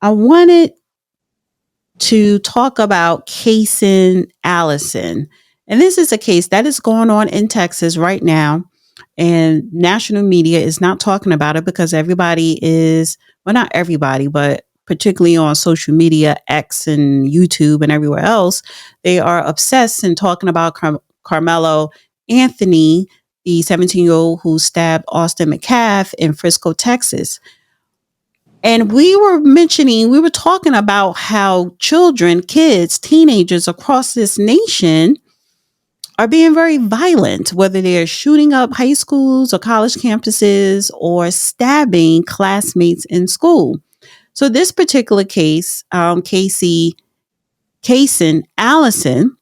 I wanted to talk about Caysen Allison. And this is a case that is going on in Texas right now. And national media is not talking about it because everybody is, well, not everybody, but particularly on social media, X and YouTube and everywhere else, they are obsessed in talking about Carmelo Anthony, the 17-year-old who stabbed Austin McCaff in Frisco, Texas. And we were talking about how children, kids, teenagers across this nation are being very violent, whether they're shooting up high schools or college campuses or stabbing classmates in school. So this particular case, Caysen Allison,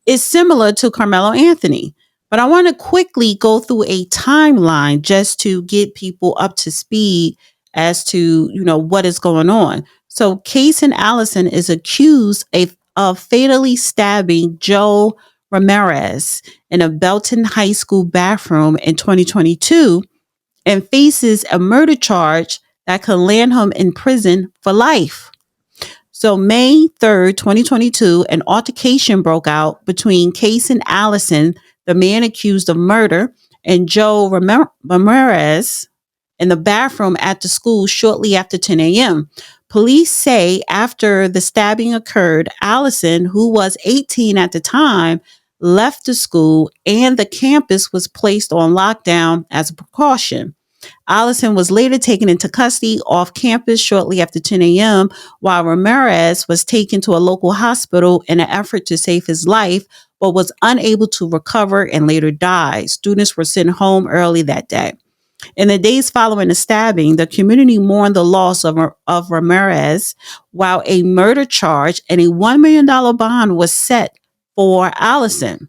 is similar to Carmelo Anthony. But I want to quickly go through a timeline just to get people up to speed as to, what is going on. So Caysen Allison is accused of fatally stabbing Joe Ramirez in a Belton High School bathroom in 2022 and faces a murder charge that could land him in prison for life. So May 3rd, 2022, an altercation broke out between Caysen Allison, the man accused of murder, and Joe Ramirez in the bathroom at the school shortly after 10 a.m. Police say after the stabbing occurred, Allison, who was 18 at the time, left the school and the campus was placed on lockdown as a precaution. Allison was later taken into custody off campus shortly after 10 a.m., while Ramirez was taken to a local hospital in an effort to save his life, but was unable to recover and later died. Students were sent home early that day. In the days following the stabbing, the community mourned the loss of Ramirez, while a murder charge and a $1 million bond was set for Allison.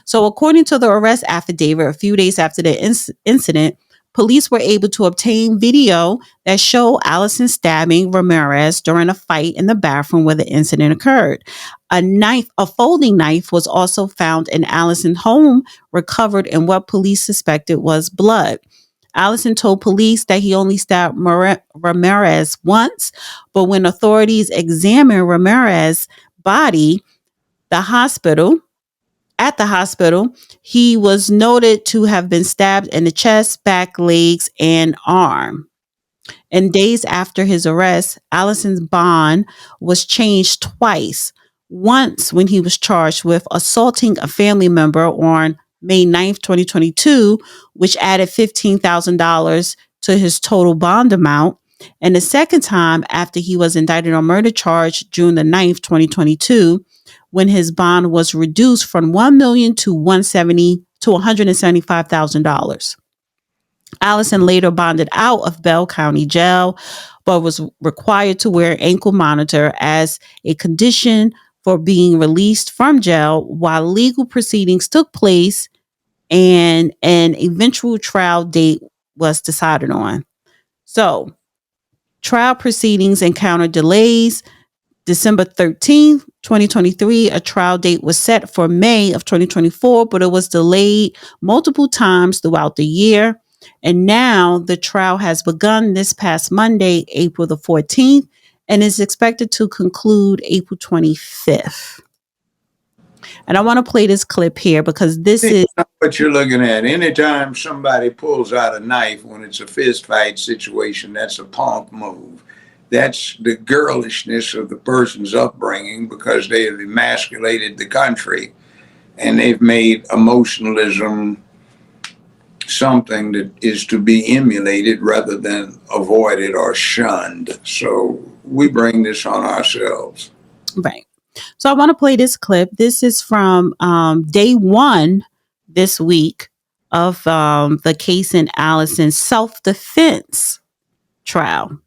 So according to the arrest affidavit, a few days after the incident, police were able to obtain video that showed Allison stabbing Ramirez during a fight in the bathroom where the incident occurred. A folding knife was also found in Allison's home, recovered in what police suspected was blood. Allison told police that he only stabbed Ramirez once, but when authorities examined Ramirez's body, at the hospital, he was noted to have been stabbed in the chest, back, legs, and arm. And days after his arrest, Allison's bond was changed twice. Once when he was charged with assaulting a family member on May 9th, 2022, which added $15,000 to his total bond amount. And the second time after he was indicted on murder charge June the 9th, 2022, when his bond was reduced from $1 million to $175,000. Allison later bonded out of Bell County Jail, but was required to wear an ankle monitor as a condition for being released from jail while legal proceedings took place and an eventual trial date was decided on. So, trial proceedings encountered delays. December 13th, 2023, a trial date was set for May of 2024, but it was delayed multiple times throughout the year. And now the trial has begun this past Monday, April the 14th, and is expected to conclude April 25th. And I want to play this clip here because this is what you're looking at. Anytime somebody pulls out a knife when it's a fist fight situation, that's a punk move. That's the girlishness of the person's upbringing because they have emasculated the country and they've made emotionalism something that is to be emulated rather than avoided or shunned. So we bring this on ourselves. Right. So I want to play this clip. This is from day one this week of the Caysen Allison self-defense trial.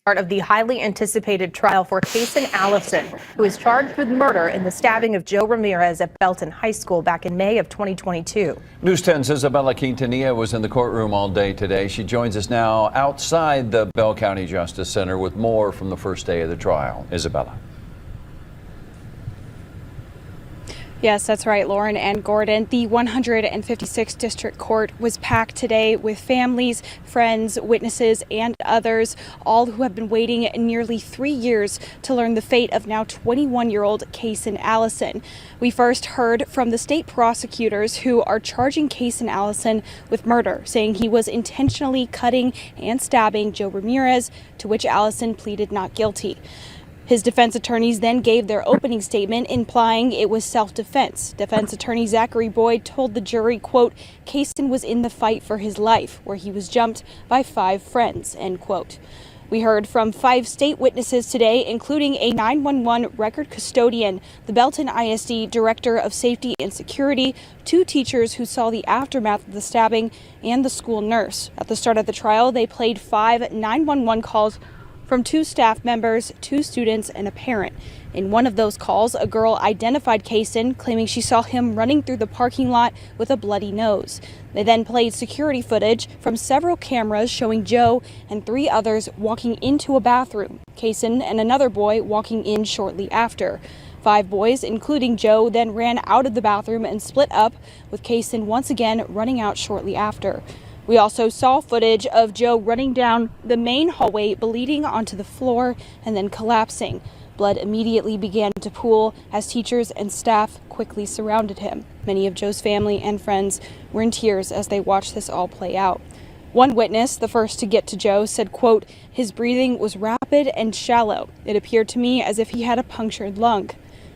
Part of the highly anticipated trial for Caysen Allison, who is charged with murder in the stabbing of Joe Ramirez at Belton High School back in May of 2022. News 10's Isabella Quintanilla was in the courtroom all day today. She joins us now outside the Bell County Justice Center with more from the first day of the trial. Isabella. Yes, that's right, Lauren and Gordon. The 156th District Court was packed today with families, friends, witnesses, and others, all who have been waiting nearly 3 years to learn the fate of now 21-year-old Caysen Allison. We first heard from the state prosecutors who are charging Caysen Allison with murder, saying he was intentionally cutting and stabbing Joe Ramirez, to which Allison pleaded not guilty. His defense attorneys then gave their opening statement implying it was self-defense. Defense attorney Zachary Boyd told the jury, quote, Caysen was in the fight for his life, where he was jumped by 5 friends, end quote. We heard from 5 state witnesses today, including a 911 record custodian, the Belton ISD Director of Safety and Security, 2 teachers who saw the aftermath of the stabbing, and the school nurse. At the start of the trial, they played 5 911 calls from 2 staff members, 2 students, and a parent. In one of those calls, a girl identified Caysen, claiming she saw him running through the parking lot with a bloody nose. They then played security footage from several cameras showing Joe and 3 others walking into a bathroom, Caysen and another boy walking in shortly after. 5 boys, including Joe, then ran out of the bathroom and split up, with Caysen once again running out shortly after. We also saw footage of Joe running down the main hallway, bleeding onto the floor and then collapsing. Blood immediately began to pool as teachers and staff quickly surrounded him. Many of Joe's family and friends were in tears as they watched this all play out. One witness, the first to get to Joe, said, quote, his breathing was rapid and shallow. It appeared to me as if he had a punctured lung.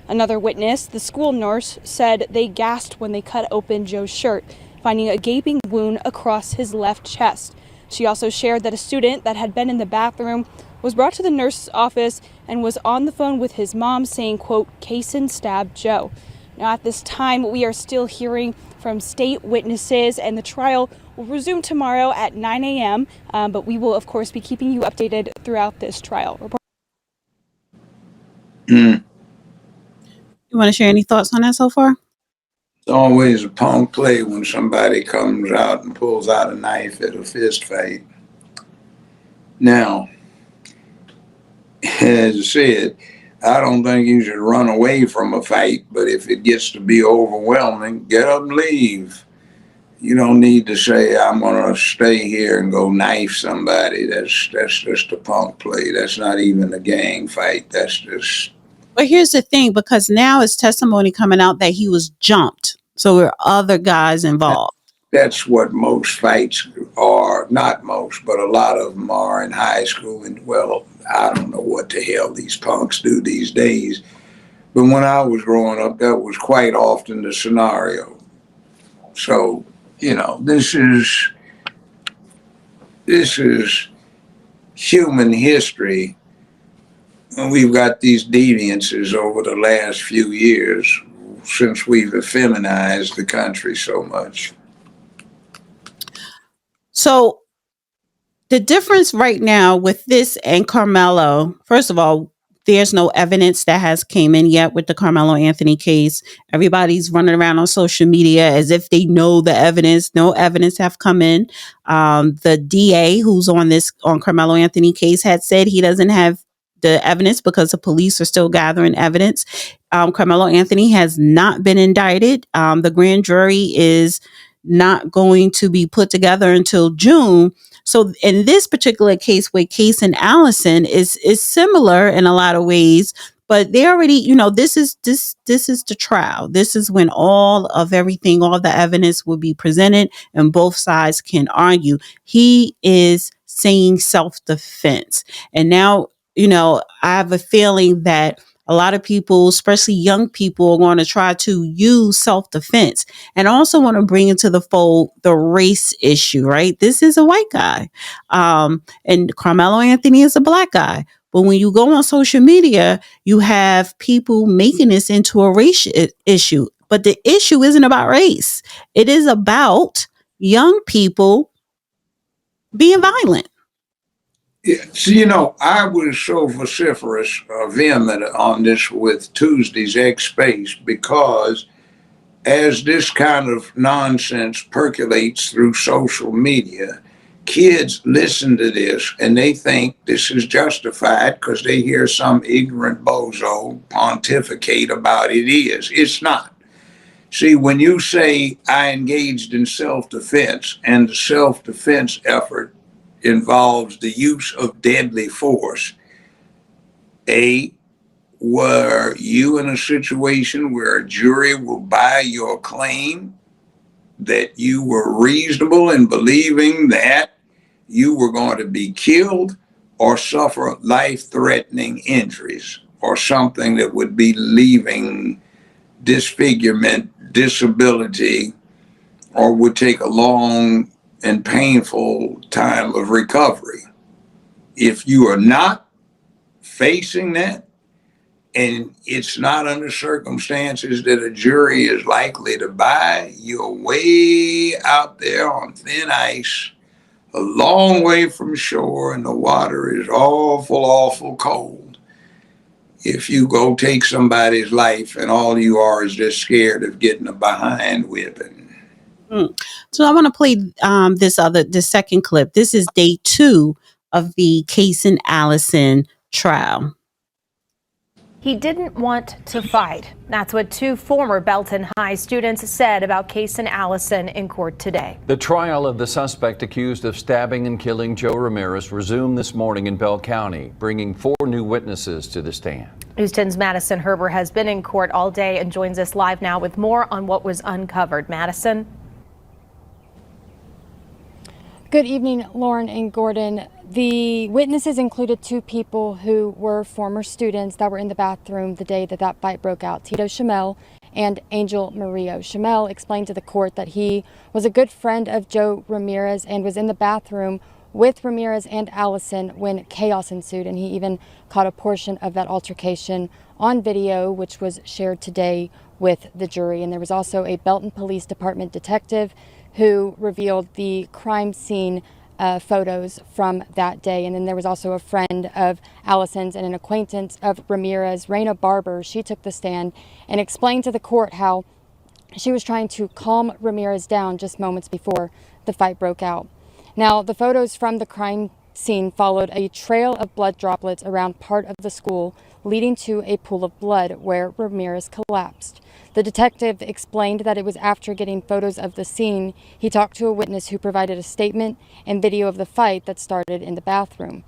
Another witness, the school nurse, said they gasped when they cut open Joe's shirt, finding a gaping wound across his left chest. She also shared that a student that had been in the bathroom was brought to the nurse's office and was on the phone with his mom saying, quote, Caysen stabbed Joe. Now, at this time, we are still hearing from state witnesses, and the trial will resume tomorrow at 9 a.m., but we will, of course, be keeping you updated throughout this trial. You want to share any thoughts on that so far? It's always a punk play when somebody comes out and pulls out a knife at a fist fight. Now, as I said, I don't think you should run away from a fight, but if it gets to be overwhelming, get up and leave. You don't need to say, I'm going to stay here and go knife somebody. That's just a punk play. That's not even a gang fight. That's just... But here's the thing, because now it's testimony coming out that he was jumped. So there are other guys involved. That's what most fights are. Not most, but a lot of them are in high school. And, well, I don't know what the hell these punks do these days. But when I was growing up, that was quite often the scenario. So, you know, this is human history. And we've got these deviances over the last few years since we've effeminized the country so much. So the difference right now with this and Carmelo, first of all, there's no evidence that has came in yet with the Carmelo Anthony case. Everybody's running around on social media as if they know the evidence. No evidence have come in. The DA who's on Carmelo Anthony case had said he doesn't have the evidence because the police are still gathering evidence. Carmelo Anthony has not been indicted. The grand jury is not going to be put together until June. So in this particular case with Caysen Allison is similar in a lot of ways, but they already, you know, this is the trial. This is when all of everything, all the evidence will be presented and both sides can argue. He is saying self-defense. And now, you know, I have a feeling that a lot of people, especially young people, are going to try to use self-defense and also want to bring into the fold the race issue, right? This is a white guy. And Carmelo Anthony is a black guy. But when you go on social media, you have people making this into a race issue. But the issue isn't about race. It is about young people being violent. Yeah, so, you know, I was so vociferous, vehement on this with Tuesday's X Space because as this kind of nonsense percolates through social media, kids listen to this and they think this is justified because they hear some ignorant bozo pontificate about it is. It's not. See, when you say I engaged in self-defense, and the self-defense effort involves the use of deadly force, were you in a situation where a jury will buy your claim that you were reasonable in believing that you were going to be killed or suffer life-threatening injuries or something that would be leaving disfigurement, disability, or would take a long and painful time of recovery? If you are not facing that, and it's not under circumstances that a jury is likely to buy, you're way out there on thin ice, a long way from shore, and the water is awful, awful cold. If you go take somebody's life and all you are is just scared of getting a behind whipping. So I want to play this second clip. This is day 2 of the Caysen Allison trial. He didn't want to fight. That's what 2 former Belton High students said about Caysen Allison in court today. The trial of the suspect accused of stabbing and killing Joe Ramirez resumed this morning in Bell County, bringing 4 new witnesses to the stand. News 10's Madison Herber has been in court all day and joins us live now with more on what was uncovered. Madison? Good evening, Lauren and Gordon. The witnesses included 2 people who were former students that were in the bathroom the day that fight broke out, Tito Shamel and Angel Murillo. Shamel explained to the court that he was a good friend of Joe Ramirez and was in the bathroom with Ramirez and Allison when chaos ensued, and he even caught a portion of that altercation on video, which was shared today with the jury. And there was also a Belton Police Department detective who revealed the crime scene photos from that day. And then there was also a friend of Allison's and an acquaintance of Ramirez, Raina Barber. She took the stand and explained to the court how she was trying to calm Ramirez down just moments before the fight broke out. Now, the photos from the crime scene followed a trail of blood droplets around part of the school, leading to a pool of blood where Ramirez collapsed. The detective explained that it was after getting photos of the scene, he talked to a witness who provided a statement and video of the fight that started in the bathroom.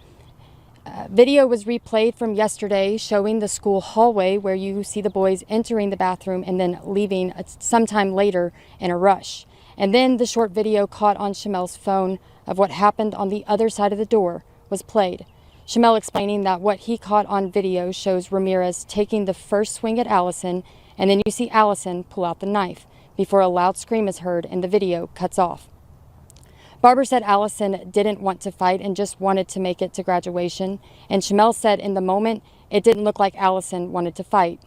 Video was replayed from yesterday showing the school hallway where you see the boys entering the bathroom and then leaving sometime later in a rush. And then the short video caught on Shamel's phone of what happened on the other side of the door was played. Shamel explaining that what he caught on video shows Ramirez taking the first swing at Allison, and then you see Allison pull out the knife before a loud scream is heard and the video cuts off. Barber said Allison didn't want to fight and just wanted to make it to graduation, and Shamel said in the moment it didn't look like Allison wanted to fight.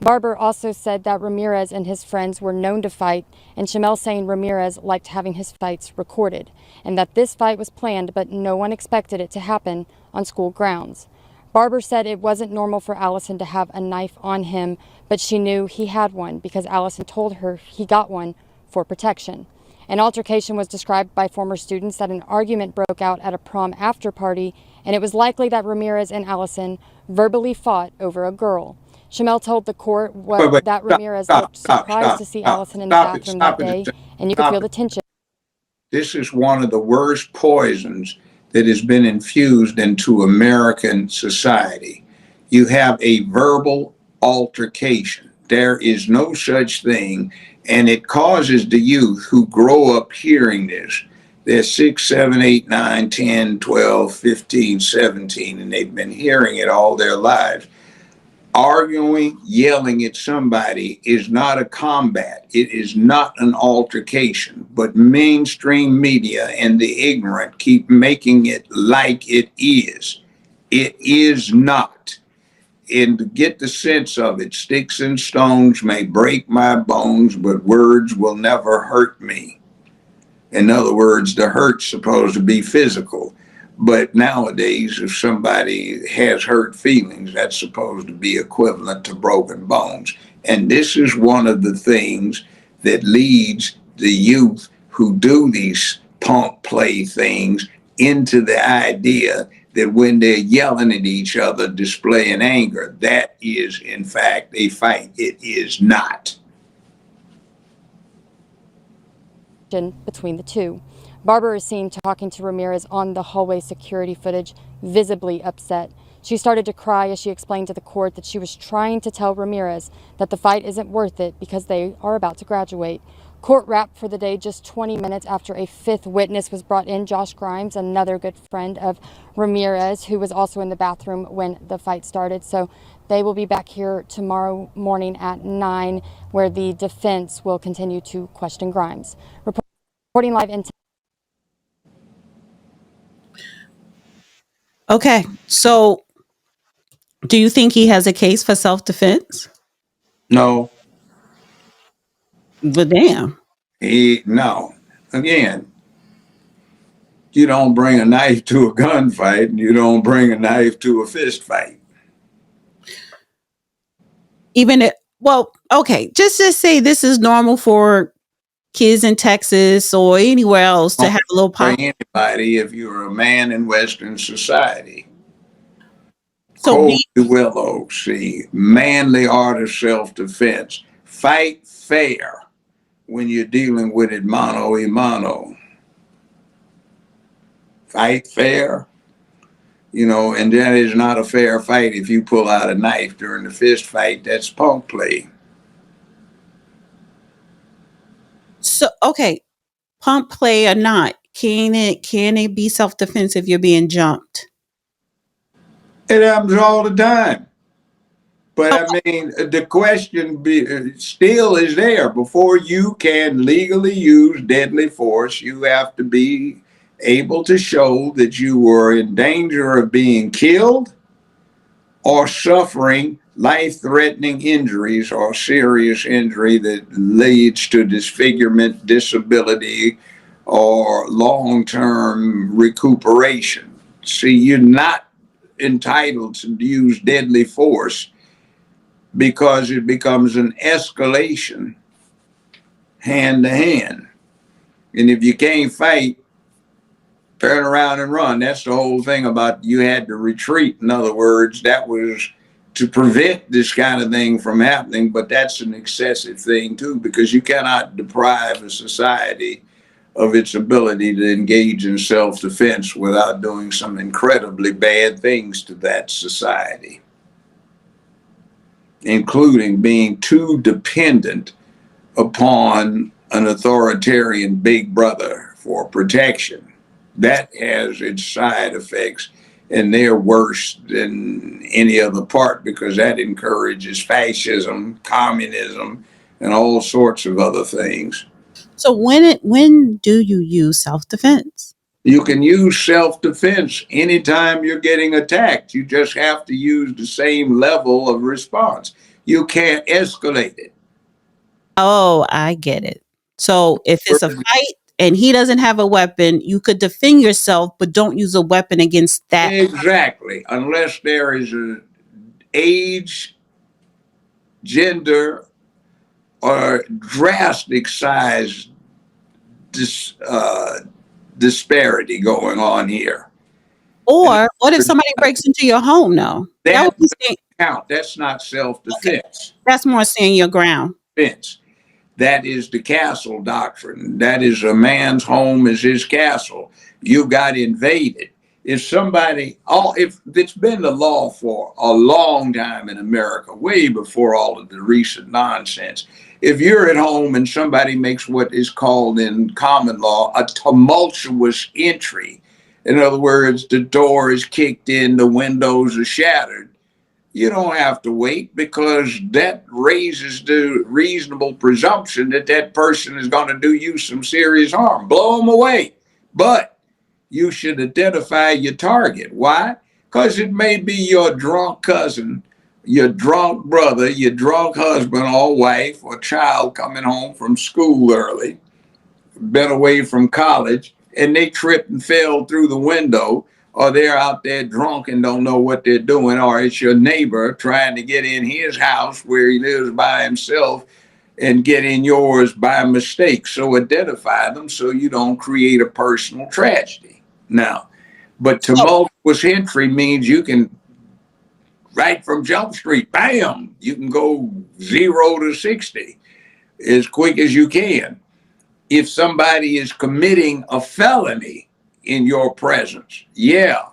Barber also said that Ramirez and his friends were known to fight, and Shamel saying Ramirez liked having his fights recorded, and that this fight was planned but no one expected it to happen on school grounds. Barber said it wasn't normal for Allison to have a knife on him, but she knew he had one because Allison told her he got one for protection. An altercation was described by former students that an argument broke out at a prom after party, and it was likely that Ramirez and Allison verbally fought over a girl. Shamel told the court that Ramirez looked surprised to see Allison in the bathroom that day, and you could feel the tension. This is one of the worst poisons that has been infused into American society. You have a verbal altercation. There is no such thing, and it causes the youth who grow up hearing this. They're 6, 7, 8, 9, 10, 12, 15, 17, and they've been hearing it all their lives. Arguing, yelling at somebody is not a combat. It is not an altercation, but mainstream media and the ignorant keep making it like it is. It is not. And to get the sense of it, sticks and stones may break my bones, but words will never hurt me. In other words, the hurt's supposed to be physical. But nowadays, if somebody has hurt feelings, that's supposed to be equivalent to broken bones. And this is one of the things that leads the youth who do these punk play things into the idea that when they're yelling at each other, displaying anger, that is, in fact, a fight. It is not. between the two. Barbara is seen talking to Ramirez on the hallway security footage, visibly upset. She started to cry as she explained to the court that she was trying to tell Ramirez that the fight isn't worth it because they are about to graduate. Court wrapped for the day just 20 minutes after a fifth witness was brought in, Josh Grimes, another good friend of Ramirez, who was also in the bathroom when the fight started. So they will be back here tomorrow morning at 9, where the defense will continue to question Grimes. Reporting live in. Okay, so do you think he has a case for self-defense? No, But damn. no. Again, you don't bring a knife to a gunfight and you don't bring a knife to a fist fight. Even it, well, okay, just say this is normal for kids in Texas or anywhere else to have a little For pop. anybody, if you're a man in Western society. So Colby Willow, see, manly art of self-defense. Fight fair when you're dealing with it mano a mano. Fight fair, and that is not a fair fight if you pull out a knife during the fist fight. That's punk play. so okay, pump play or not, can it be self-defense if you're being jumped? It happens all the time. But I mean, the question still is there. Before you can legally use deadly force, you have to be able to show that you were in danger of being killed or suffering life-threatening injuries or serious injury that leads to disfigurement, disability, or long-term recuperation. See, you're not entitled to use deadly force because it becomes an escalation hand to hand. And if you can't fight, turn around and run. That's the whole thing about you had to retreat. In other words, that was to prevent this kind of thing from happening, but that's an excessive thing too, because you cannot deprive a society of its ability to engage in self-defense without doing some incredibly bad things to that society, including being too dependent upon an authoritarian big brother for protection. That has its side effects, and they're worse than any other part because that encourages fascism, communism, and all sorts of other things. So when do you use self-defense? You can use self-defense anytime you're getting attacked. You just have to use the same level of response. You can't escalate it. Oh, I get it. So if it's a fight and he doesn't have a weapon, you could defend yourself, but don't use a weapon against that. Exactly, unless there is an age, gender, or drastic size disparity going on here. Or what if somebody breaks into your home? No, that would be count. That's not self-defense. Okay. That's more standing your ground. Defense. That is the castle doctrine. That is a man's home is his castle. You got invaded. If it's been the law for a long time in America, way before all of the recent nonsense. If you're at home and somebody makes what is called in common law a tumultuous entry, in other words, the door is kicked in, the windows are shattered, you don't have to wait because that raises the reasonable presumption that that person is going to do you some serious harm. Blow them away. But you should identify your target. Why? Because it may be your drunk cousin, your drunk brother, your drunk husband or wife or child coming home from school early, been away from college, and they tripped and fell through the window, or they're out there drunk and don't know what they're doing, or it's your neighbor trying to get in his house where he lives by himself and get in yours by mistake. So identify them so you don't create a personal tragedy. Now, but tumultuous entry means you can, right from Jump Street, bam, you can go 0 to 60 as quick as you can. if somebody is committing a felony in your presence, yeah.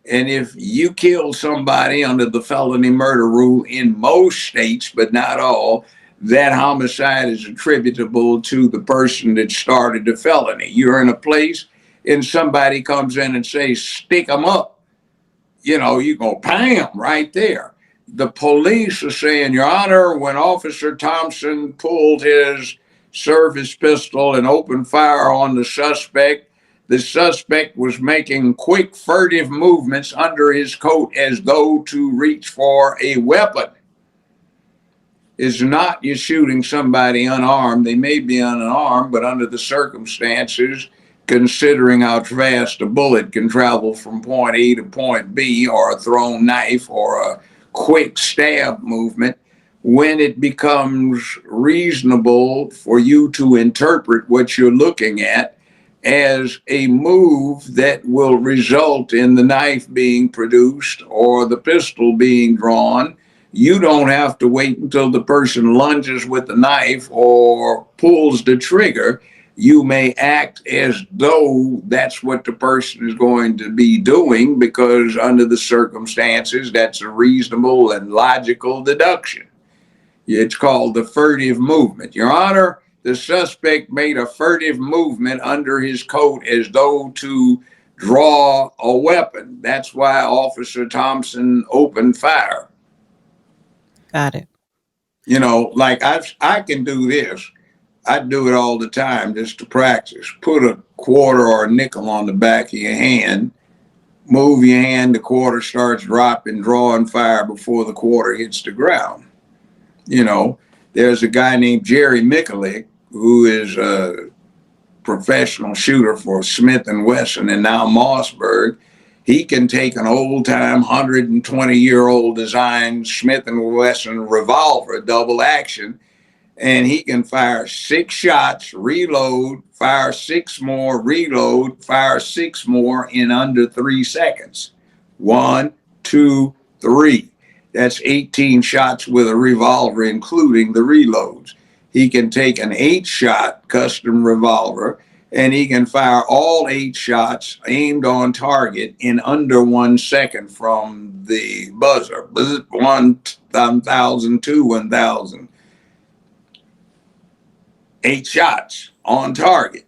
And if you kill somebody under the felony murder rule in most states, but not all, that homicide is attributable to the person that started the felony. You're in a place and somebody comes in and says, stick them up. You know, you go, bam, right there. The police are saying, Your Honor, when Officer Thompson pulled his service pistol and opened fire on the suspect was making quick, furtive movements under his coat as though to reach for a weapon. It's not you shooting somebody unarmed. They may be unarmed, but under the circumstances, considering how fast a bullet can travel from point A to point B, or a thrown knife, or a quick stab movement, when it becomes reasonable for you to interpret what you're looking at as a move that will result in the knife being produced or the pistol being drawn, you don't have to wait until the person lunges with the knife or pulls the trigger. You may act as though that's what the person is going to be doing, because under the circumstances, that's a reasonable and logical deduction. It's called the furtive movement. Your Honor, the suspect made a furtive movement under his coat as though to draw a weapon. That's why Officer Thompson opened fire. Got it. You know, like I can do this. I do it all the time just to practice. Put a quarter or a nickel on the back of your hand, move your hand, the quarter starts dropping, drawing fire before the quarter hits the ground. You know, there's a guy named Jerry Mikulik who is a professional shooter for Smith & Wesson and now Mossberg. He can take an old-time 120-year-old design Smith & Wesson revolver, double action, and he can fire 6 shots, reload, fire 6 more, reload, fire 6 more in under 3 seconds. 1, 2, 3. That's 18 shots with a revolver, including the reloads. He can take an 8-shot custom revolver, and he can fire all 8 shots aimed on target in under 1 second from the buzzer. 1,000 to 1,000. 8 shots on target.